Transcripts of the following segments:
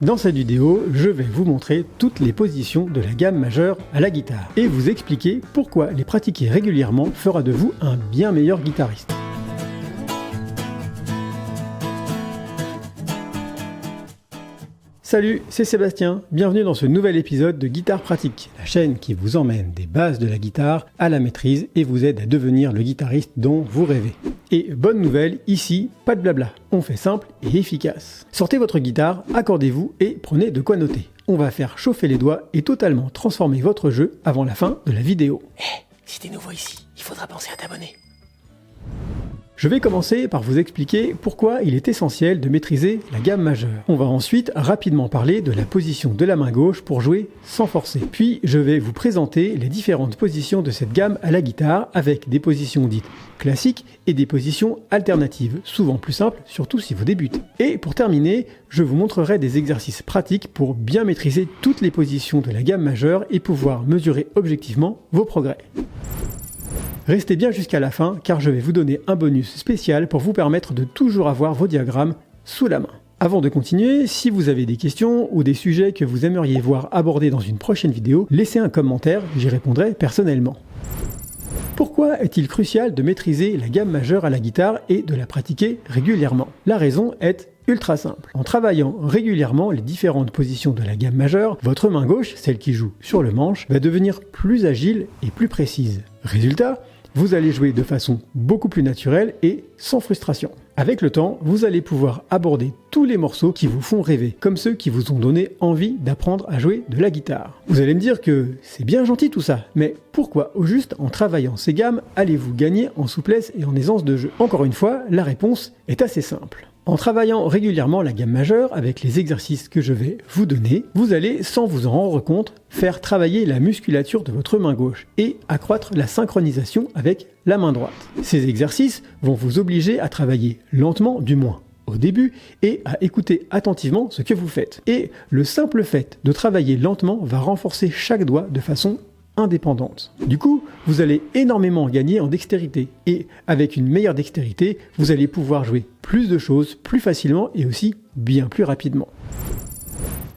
Dans cette vidéo, je vais vous montrer toutes les positions de la gamme majeure à la guitare et vous expliquer pourquoi les pratiquer régulièrement fera de vous un bien meilleur guitariste. Salut, c'est Sébastien, bienvenue dans ce nouvel épisode de Guitare Pratique, la chaîne qui vous emmène des bases de la guitare à la maîtrise et vous aide à devenir le guitariste dont vous rêvez. Et bonne nouvelle, ici, pas de blabla, on fait simple et efficace. Sortez votre guitare, accordez-vous et prenez de quoi noter. On va faire chauffer les doigts et totalement transformer votre jeu avant la fin de la vidéo. Si t'es nouveau ici, il faudra penser à t'abonner. Je vais commencer par vous expliquer pourquoi il est essentiel de maîtriser la gamme majeure. On va ensuite rapidement parler de la position de la main gauche pour jouer sans forcer. Puis je vais vous présenter les différentes positions de cette gamme à la guitare avec des positions dites classiques et des positions alternatives, souvent plus simples, surtout si vous débutez. Et pour terminer, je vous montrerai des exercices pratiques pour bien maîtriser toutes les positions de la gamme majeure et pouvoir mesurer objectivement vos progrès. Restez bien jusqu'à la fin car je vais vous donner un bonus spécial pour vous permettre de toujours avoir vos diagrammes sous la main. Avant de continuer, si vous avez des questions ou des sujets que vous aimeriez voir abordés dans une prochaine vidéo, laissez un commentaire, j'y répondrai personnellement. Pourquoi est-il crucial de maîtriser la gamme majeure à la guitare et de la pratiquer régulièrement? La raison est ultra simple. En travaillant régulièrement les différentes positions de la gamme majeure, votre main gauche, celle qui joue sur le manche, va devenir plus agile et plus précise. Résultat, vous allez jouer de façon beaucoup plus naturelle et sans frustration. Avec le temps, vous allez pouvoir aborder tous les morceaux qui vous font rêver, comme ceux qui vous ont donné envie d'apprendre à jouer de la guitare. Vous allez me dire que c'est bien gentil tout ça, mais pourquoi au juste en travaillant ces gammes allez-vous gagner en souplesse et en aisance de jeu? Encore une fois, la réponse est assez simple. En travaillant régulièrement la gamme majeure avec les exercices que je vais vous donner, vous allez, sans vous en rendre compte, faire travailler la musculature de votre main gauche et accroître la synchronisation avec la main droite. Ces exercices vont vous obliger à travailler lentement, du moins au début, et à écouter attentivement ce que vous faites. Et le simple fait de travailler lentement va renforcer chaque doigt de façon indépendante. Du coup, vous allez énormément gagner en dextérité et avec une meilleure dextérité, vous allez pouvoir jouer plus de choses plus facilement et aussi bien plus rapidement.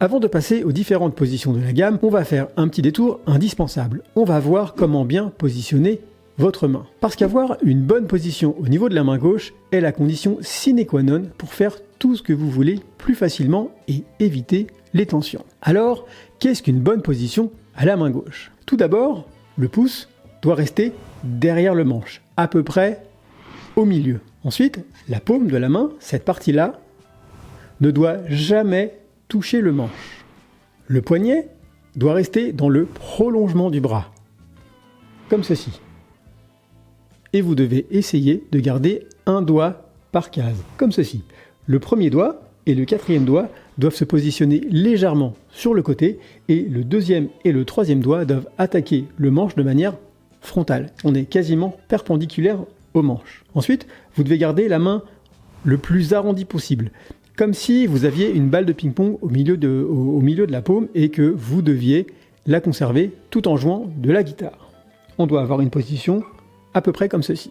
Avant de passer aux différentes positions de la gamme, on va faire un petit détour indispensable. On va voir comment bien positionner votre main. Parce qu'avoir une bonne position au niveau de la main gauche est la condition sine qua non pour faire tout ce que vous voulez plus facilement et éviter les tensions. Alors, qu'est-ce qu'une bonne position à la main gauche? Tout d'abord, le pouce doit rester derrière le manche, à peu près au milieu. Ensuite, la paume de la main, cette partie-là, ne doit jamais toucher le manche. Le poignet doit rester dans le prolongement du bras, comme ceci. Et vous devez essayer de garder un doigt par case, comme ceci. Le premier doigt et le quatrième doigt doivent se positionner légèrement sur le côté et le deuxième et le troisième doigt doivent attaquer le manche de manière frontale. On est quasiment perpendiculaire au manche. Ensuite, vous devez garder la main le plus arrondie possible, comme si vous aviez une balle de ping-pong au milieu de la paume et que vous deviez la conserver tout en jouant de la guitare. On doit avoir une position à peu près comme ceci.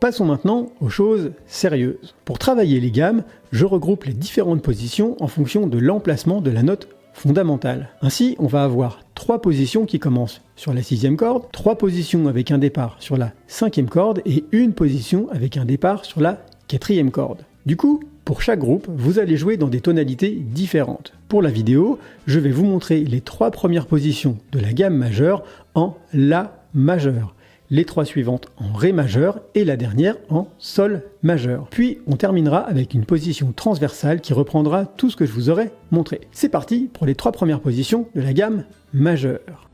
Passons maintenant aux choses sérieuses. Pour travailler les gammes, je regroupe les différentes positions en fonction de l'emplacement de la note fondamentale. Ainsi, on va avoir 3 positions qui commencent sur la 6e corde, 3 positions avec un départ sur la 5e corde et une position avec un départ sur la 4e corde. Du coup, pour chaque groupe, vous allez jouer dans des tonalités différentes. Pour la vidéo, je vais vous montrer les 3 premières positions de la gamme majeure en La majeur, les 3 suivantes en Ré majeur et la dernière en Sol majeur. Puis on terminera avec une position transversale qui reprendra tout ce que je vous aurai montré. C'est parti pour les 3 premières positions de la gamme majeure.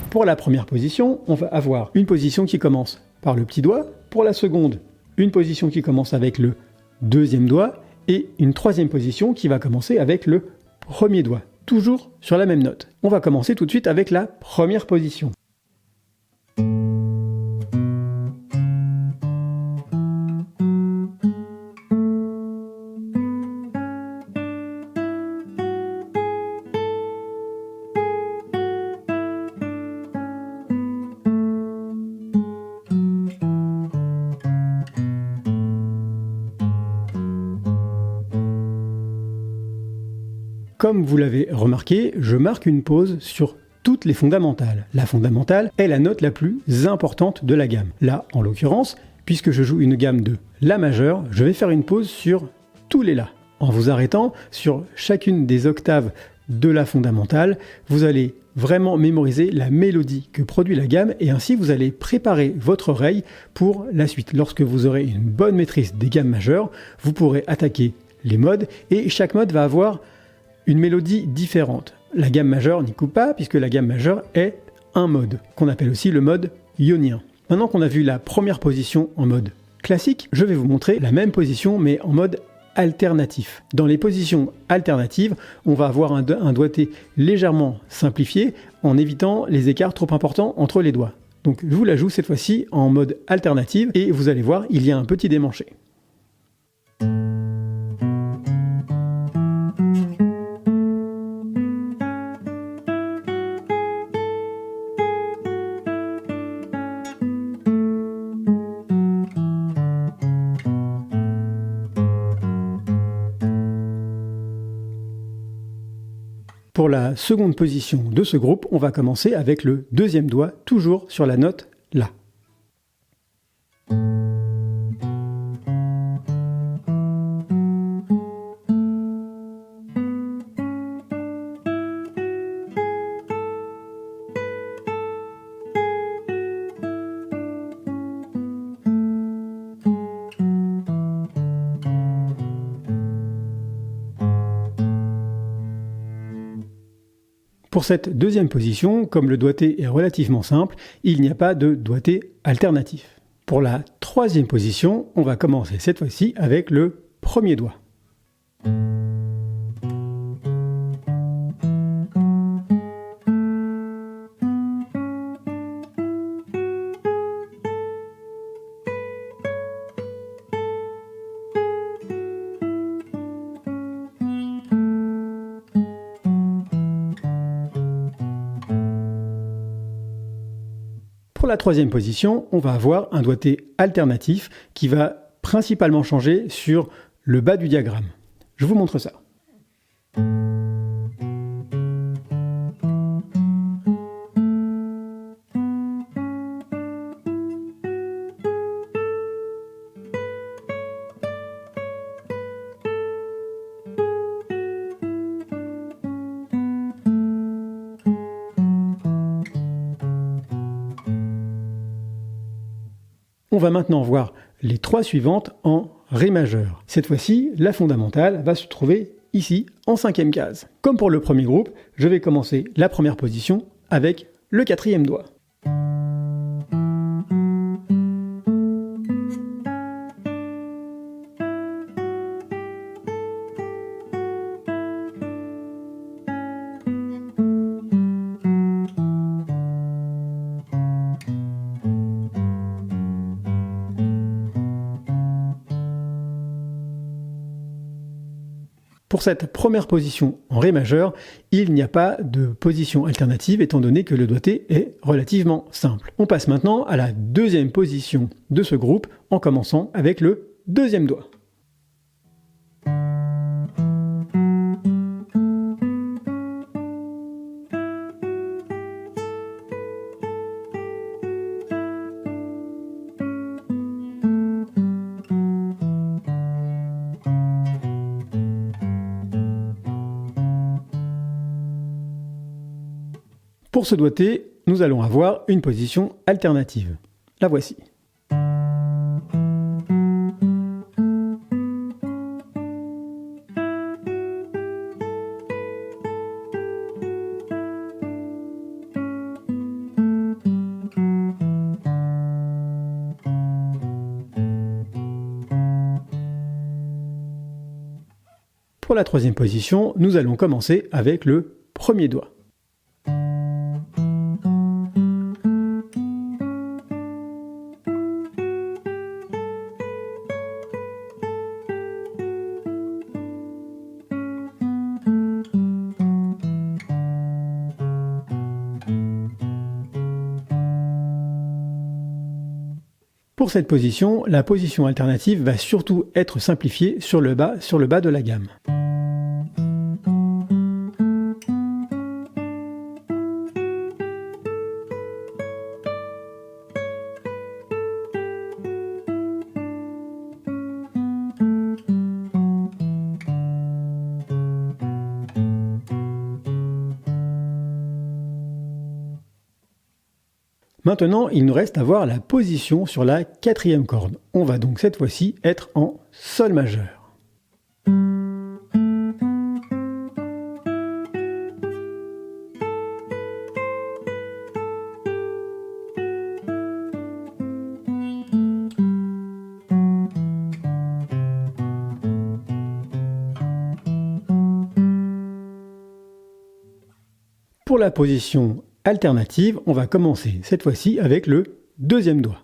Pour la première position, on va avoir une position qui commence par le petit doigt. Pour la seconde, une position qui commence avec le deuxième doigt et une troisième position qui va commencer avec le premier doigt, toujours sur la même note. On va commencer tout de suite avec la première position. Comme vous l'avez remarqué, je marque une pause sur toutes les fondamentales. La fondamentale est la note la plus importante de la gamme. Là, en l'occurrence, puisque je joue une gamme de La majeur, je vais faire une pause sur tous les La. En vous arrêtant sur chacune des octaves de la fondamentale, vous allez vraiment mémoriser la mélodie que produit la gamme et ainsi vous allez préparer votre oreille pour la suite. Lorsque vous aurez une bonne maîtrise des gammes majeures, vous pourrez attaquer les modes et chaque mode va avoir une mélodie différente. La gamme majeure n'y coupe pas puisque la gamme majeure est un mode, qu'on appelle aussi le mode ionien. Maintenant qu'on a vu la première position en mode classique, je vais vous montrer la même position mais en mode alternatif. Dans les positions alternatives, on va avoir un doigté légèrement simplifié en évitant les écarts trop importants entre les doigts. Donc je vous la joue cette fois-ci en mode alternative et vous allez voir, il y a un petit démanché. Pour la seconde position de ce groupe, on va commencer avec le deuxième doigt, toujours sur la note La. Pour cette deuxième position, comme le doigté est relativement simple, il n'y a pas de doigté alternatif. Pour la troisième position, on va commencer cette fois-ci avec le premier doigt. Pour la troisième position, on va avoir un doigté alternatif qui va principalement changer sur le bas du diagramme. Je vous montre ça. On va maintenant voir les trois suivantes en Ré majeur. Cette fois-ci, la fondamentale va se trouver ici, en cinquième case. Comme pour le premier groupe, je vais commencer la première position avec le quatrième doigt. Pour cette première position en Ré majeur, il n'y a pas de position alternative étant donné que le doigté est relativement simple. On passe maintenant à la deuxième position de ce groupe en commençant avec le deuxième doigt. Pour ce doigté, nous allons avoir une position alternative. La voici. Pour la troisième position, nous allons commencer avec le premier doigt. Pour cette position, la position alternative va surtout être simplifiée sur le bas de la gamme. Maintenant, il nous reste à voir la position sur la 4e corde. On va donc cette fois-ci être en Sol majeur. Pour la position alternative, on va commencer cette fois-ci avec le 2e doigt.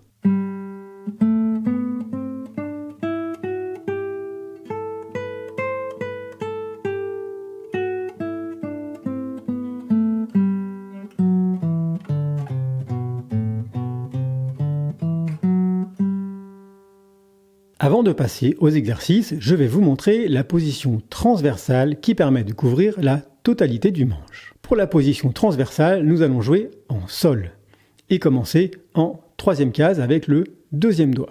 Avant de passer aux exercices, je vais vous montrer la position transversale qui permet de couvrir la totalité du manche. Pour la position transversale, nous allons jouer en Sol et commencer en 3e case avec le 2e doigt.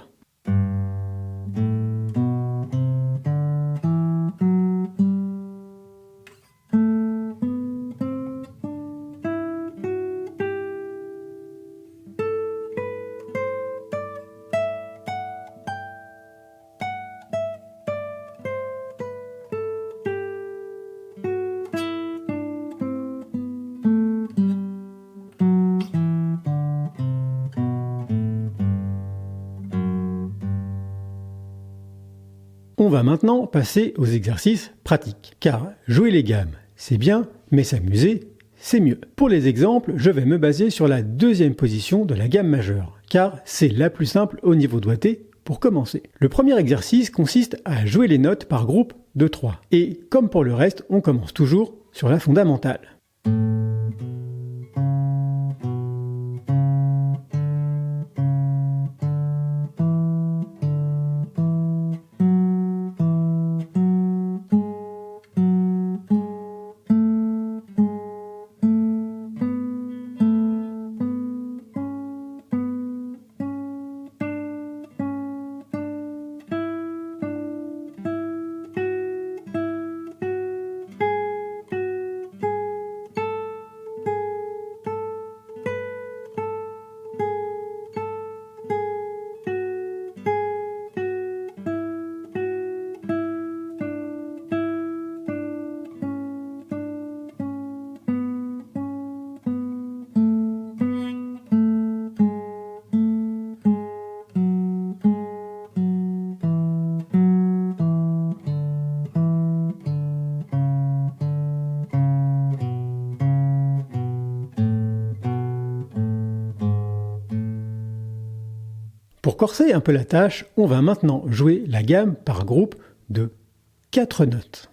On va maintenant passer aux exercices pratiques, car jouer les gammes, c'est bien, mais s'amuser, c'est mieux. Pour les exemples, je vais me baser sur la 2e position de la gamme majeure, car c'est la plus simple au niveau doigté pour commencer. Le premier exercice consiste à jouer les notes par groupe de 3, et comme pour le reste, on commence toujours sur la fondamentale. Pour corser un peu la tâche, on va maintenant jouer la gamme par groupe de 4 notes.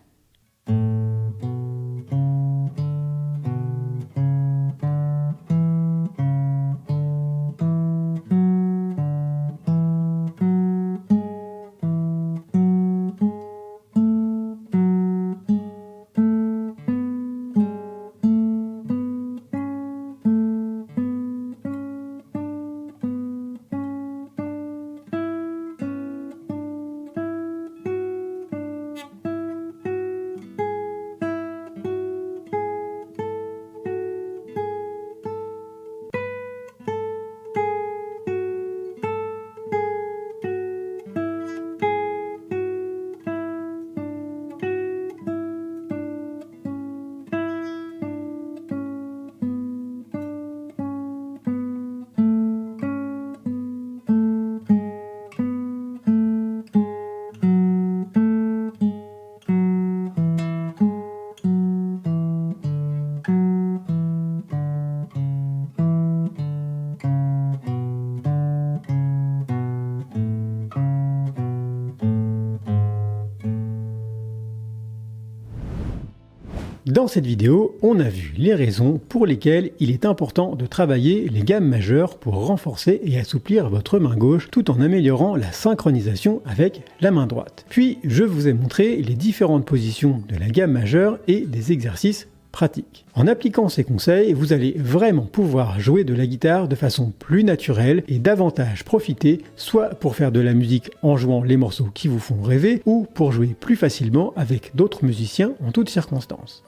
Dans cette vidéo, on a vu les raisons pour lesquelles il est important de travailler les gammes majeures pour renforcer et assouplir votre main gauche tout en améliorant la synchronisation avec la main droite. Puis, je vous ai montré les différentes positions de la gamme majeure et des exercices pratiques. En appliquant ces conseils, vous allez vraiment pouvoir jouer de la guitare de façon plus naturelle et davantage profiter, soit pour faire de la musique en jouant les morceaux qui vous font rêver, ou pour jouer plus facilement avec d'autres musiciens en toutes circonstances.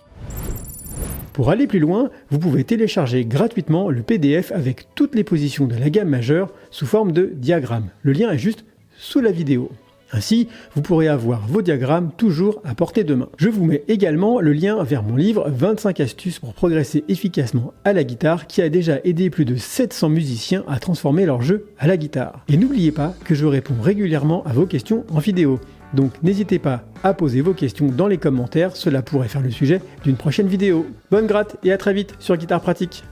Pour aller plus loin, vous pouvez télécharger gratuitement le PDF avec toutes les positions de la gamme majeure sous forme de diagramme. Le lien est juste sous la vidéo. Ainsi, vous pourrez avoir vos diagrammes toujours à portée de main. Je vous mets également le lien vers mon livre 25 astuces pour progresser efficacement à la guitare qui a déjà aidé plus de 700 musiciens à transformer leur jeu à la guitare. Et n'oubliez pas que je réponds régulièrement à vos questions en vidéo. Donc n'hésitez pas à poser vos questions dans les commentaires, cela pourrait faire le sujet d'une prochaine vidéo. Bonne gratte et à très vite sur Guitare Pratique.